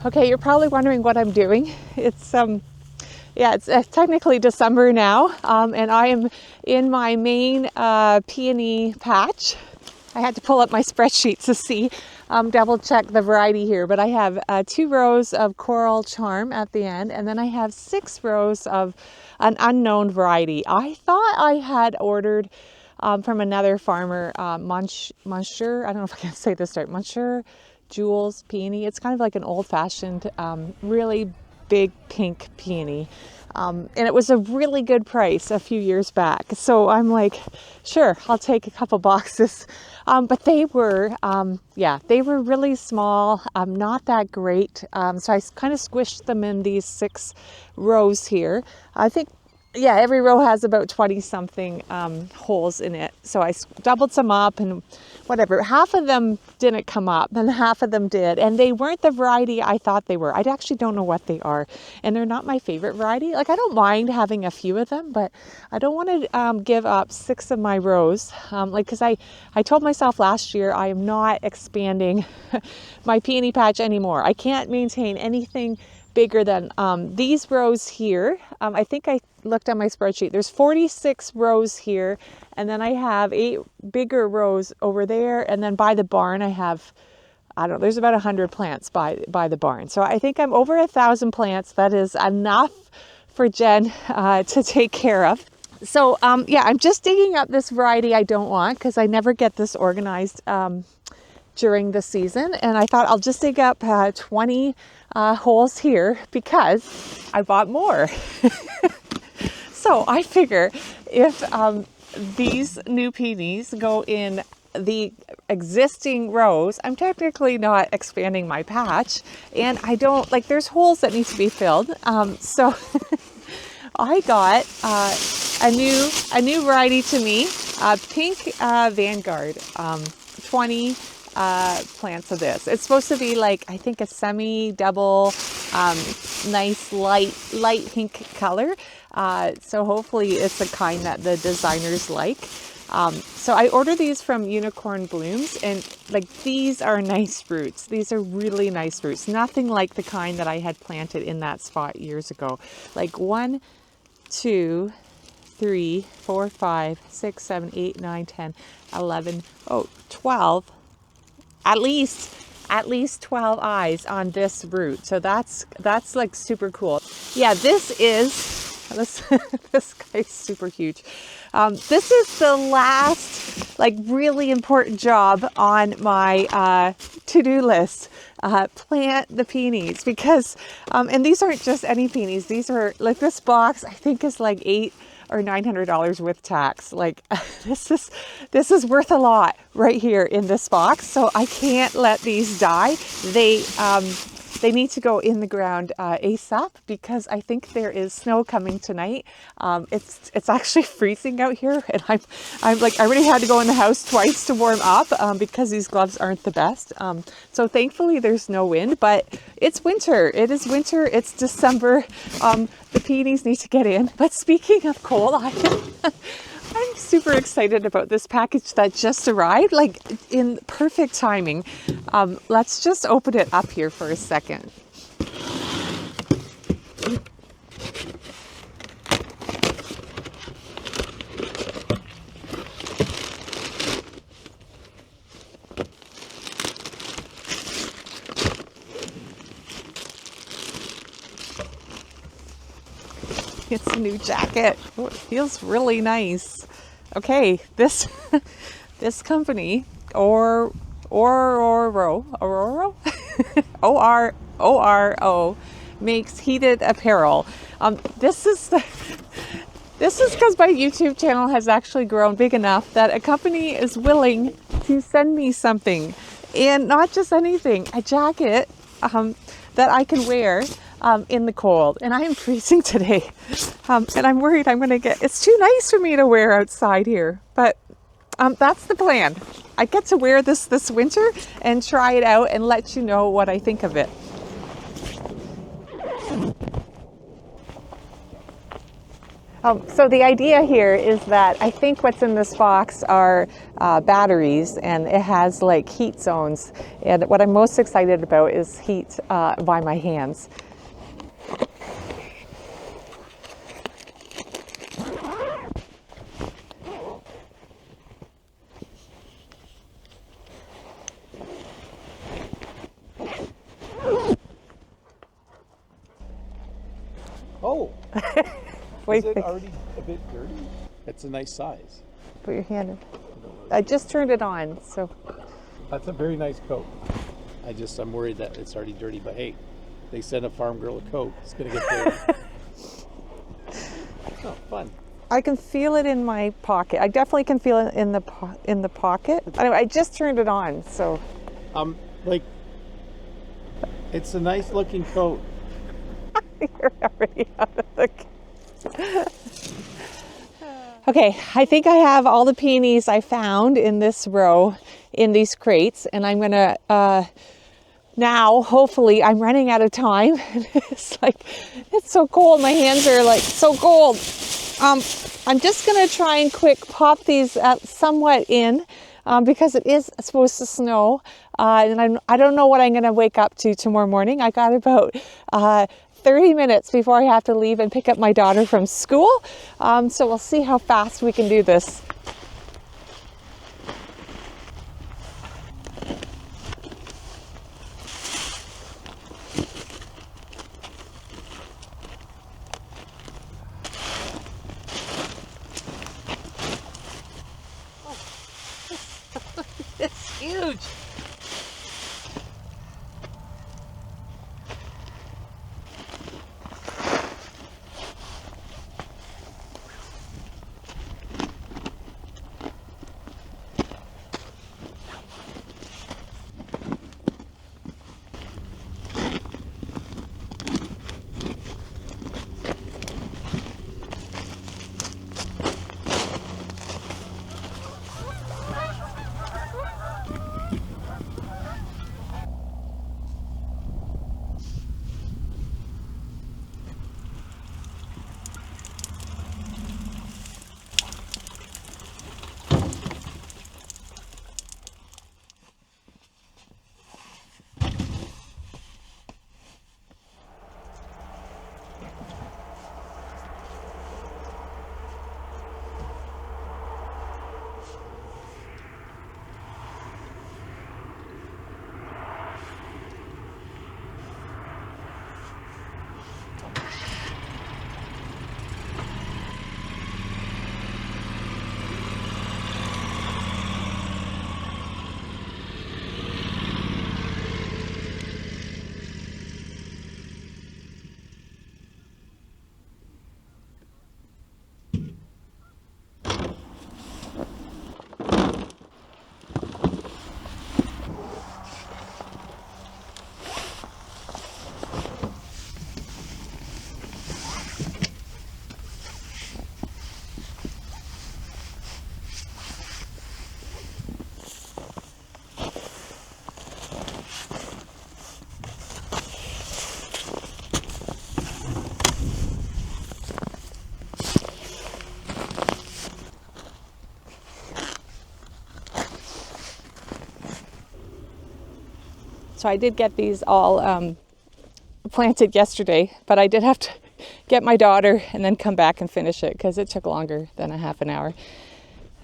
Okay, you're probably wondering what I'm doing. It's yeah, it's technically December now, and I am in my main peony patch. I had to pull up my spreadsheet to see, double check the variety here, but I have 2 rows of coral charm at the end, and then I have 6 rows of an unknown variety. I thought I had ordered from another farmer, Monsieur, I don't know if I can say this right, Monsieur Jules peony. It's kind of like an old-fashioned, really big pink peony. And it was a really good price a few years back. So I'm like, sure, I'll take a couple boxes. But they were, yeah, they were really small, not that great. So I kind of squished them in these 6 rows here. I think, yeah, every row has about 20 something holes in it. So I doubled some up and whatever. Half of them didn't come up and half of them did. And they weren't the variety I thought they were. I actually don't know what they are. And they're not my favorite variety. Like, I don't mind having a few of them, but I don't want to give up 6 of my rows. Because I told myself last year I am not expanding my peony patch anymore. I can't maintain anything bigger than these rows here. I think I looked at my spreadsheet. There's 46 rows here, and then I have 8 bigger rows over there, and then by the barn I have, I don't know, there's about 100 plants by the barn. So I think I'm over 1,000 plants. That is enough for Jen to take care of. So yeah, I'm just digging up this variety I don't want because I never get this organized during the season, and I thought I'll just dig up 20 holes here because I bought more. So I figure if these new peonies go in the existing rows, I'm technically not expanding my patch, and I don't, like, there's holes that need to be filled. So I got a new variety to me, Pink Vanguard, 20 plants of this. It's supposed to be like, I think, a semi-double, nice light pink color. So hopefully it's the kind that the designers like. So I ordered these from Unicorn Blooms, and like, these are nice roots. These are really nice roots. Nothing like the kind that I had planted in that spot years ago. Like 1, 2, 3, 4, 5, 6, 7, 8, 9, 10, 11, 12. At least 12 eyes on this root. So that's like super cool. Yeah, this guy's super huge. This is the last, like, really important job on my to-do list. Plant the peonies, because and these aren't just any peonies. These are, like, this box I think is like $800 or $900 with tax. Like, this is worth a lot right here in this box. So I can't let these die. They need to go in the ground ASAP, because I think there is snow coming tonight. It's actually freezing out here, and I'm like, I already had to go in the house twice to warm up because these gloves aren't the best. So thankfully there's no wind, but it's winter. It is winter. It's December. The peonies need to get in. But speaking of cold, I'm super excited about this package that just arrived, like, in perfect timing. Let's just open it up here for a second. It's a new jacket. Oh, it feels really nice. Okay, this company, Ororo, ORO, makes heated apparel. This is because my YouTube channel has actually grown big enough that a company is willing to send me something, and not just anything, a jacket that I can wear in the cold. And I am freezing today, and I'm worried I'm going to get, it's too nice for me to wear outside here, but that's the plan. I get to wear this winter and try it out and let you know what I think of it. So the idea here is that I think what's in this box are batteries, and it has like heat zones. And what I'm most excited about is heat by my hands. Oh, Wait, is it already a bit dirty? It's a nice size. put your hand in. I just turned it on, so. That's a very nice coat. I'm worried that it's already dirty, but hey, they sent a farm girl a coat. It's gonna get dirty. Oh, fun. I can feel it in my pocket. I definitely can feel it in the pocket. Anyway, I just turned it on, so. Like, it's a nice looking coat. You're already out of the. Okay, I think I have all the peonies I found in this row in these crates, and I'm gonna now, hopefully, I'm running out of time. It's like, it's so cold. My hands are like so cold. I'm just gonna try and quick pop these somewhat in because it is supposed to snow, and I don't know what I'm gonna wake up to tomorrow morning. I got about 30 minutes before I have to leave and pick up my daughter from school. So we'll see how fast we can do this. It's huge. So I did get these all planted yesterday, but I did have to get my daughter and then come back and finish it because it took longer than a half an hour.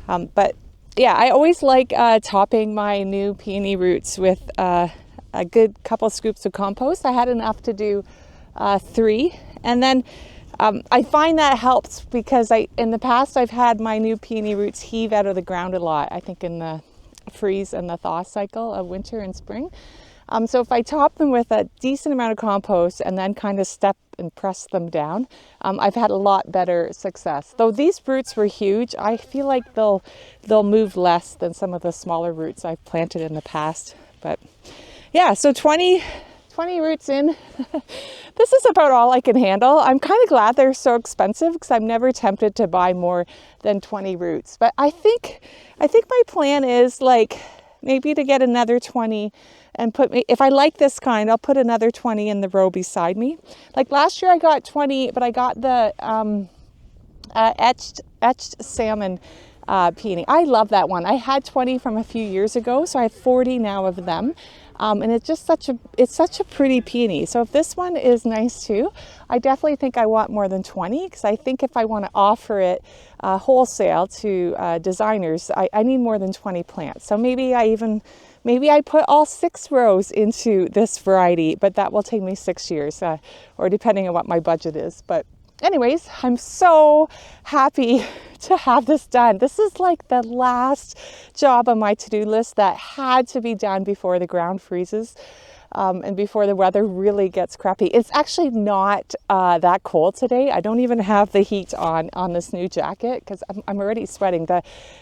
But yeah, I always like topping my new peony roots with a good couple scoops of compost. I had enough to do 3, and then I find that helps because in the past I've had my new peony roots heave out of the ground a lot. I think in the freeze and the thaw cycle of winter and spring. So if I top them with a decent amount of compost and then kind of step and press them down, I've had a lot better success. Though these roots were huge, I feel like they'll move less than some of the smaller roots I've planted in the past. But yeah, so 20 roots in. This is about all I can handle. I'm kind of glad they're so expensive because I'm never tempted to buy more than 20 roots. But I think my plan is like maybe to get another 20 and if I like this kind, I'll put another 20 in the row beside me. Like last year I got 20, but I got the etched salmon peony. I love that one. I had 20 from a few years ago, so I have 40 now of them. And it's just such a pretty peony. So if this one is nice too, I definitely think I want more than 20, because I think if I want to offer it wholesale to designers, I need more than 20 plants. So maybe I put all 6 rows into this variety, but that will take me 6 years, or depending on what my budget is. But anyways, I'm so happy to have this done. This is like the last job on my to-do list that had to be done before the ground freezes. And before the weather really gets crappy. It's actually not that cold today. I don't even have the heat on this new jacket because I'm already sweating.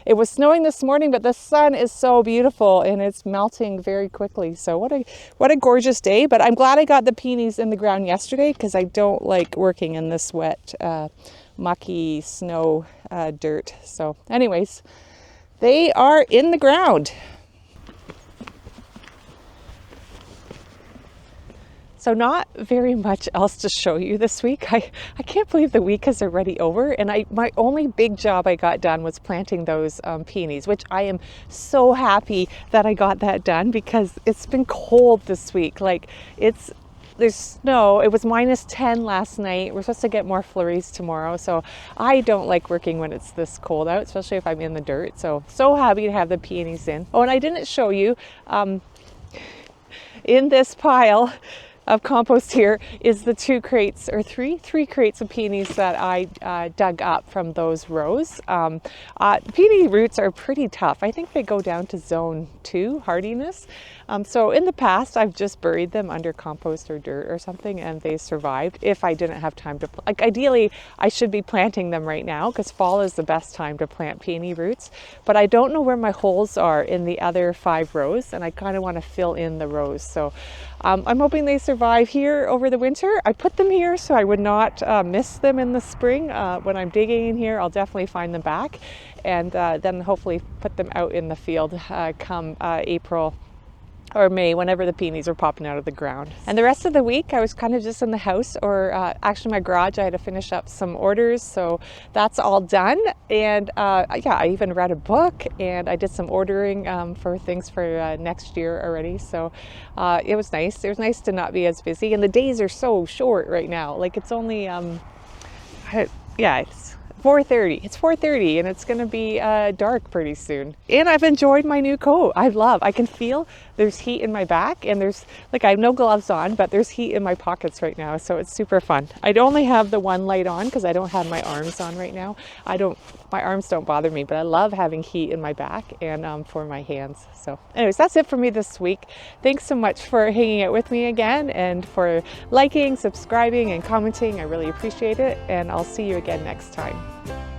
It was snowing this morning, but the sun is so beautiful and it's melting very quickly. So what a gorgeous day. But I'm glad I got the peonies in the ground yesterday, because I don't like working in this wet, mucky snow dirt. So anyways, they are in the ground. So not very much else to show you this week. I can't believe the week is already over, and my only big job I got done was planting those peonies, which I am so happy that I got that done, because it's been cold this week. Like there's snow. It was -10 last night. We're supposed to get more flurries tomorrow. So I don't like working when it's this cold out, especially if I'm in the dirt. So happy to have the peonies in. Oh, and I didn't show you, in this pile of compost here is the 2 crates, or three crates of peonies that I dug up from those rows. Peony roots are pretty tough. I think they go down to zone 2 hardiness. So in the past, I've just buried them under compost or dirt or something, and they survived if I didn't have time to, like, ideally I should be planting them right now, because fall is the best time to plant peony roots. But I don't know where my holes are in the other 5 rows, and I kind of want to fill in the rows. So I'm hoping they survive here over the winter. I put them here so I would not miss them in the spring. When I'm digging in here, I'll definitely find them back, and then hopefully put them out in the field come April or May, whenever the peonies are popping out of the ground. And the rest of the week I was kind of just in the house, or actually my garage. I had to finish up some orders, so that's all done. And yeah, I even read a book, and I did some ordering for things for next year already. So it was nice. It was nice to not be as busy, and the days are so short right now. Like, it's only yeah, it's 4:30. It's 4:30, and it's going to be dark pretty soon. And I've enjoyed my new coat. I can feel there's heat in my back, and there's, like, I have no gloves on, but there's heat in my pockets right now, so it's super fun. I'd only have the one light on because I don't have my arms on right now. My arms don't bother me, but I love having heat in my back and for my hands. So anyways, that's it for me this week. Thanks so much for hanging out with me again, and for liking, subscribing, and commenting. I really appreciate it, and I'll see you again next time.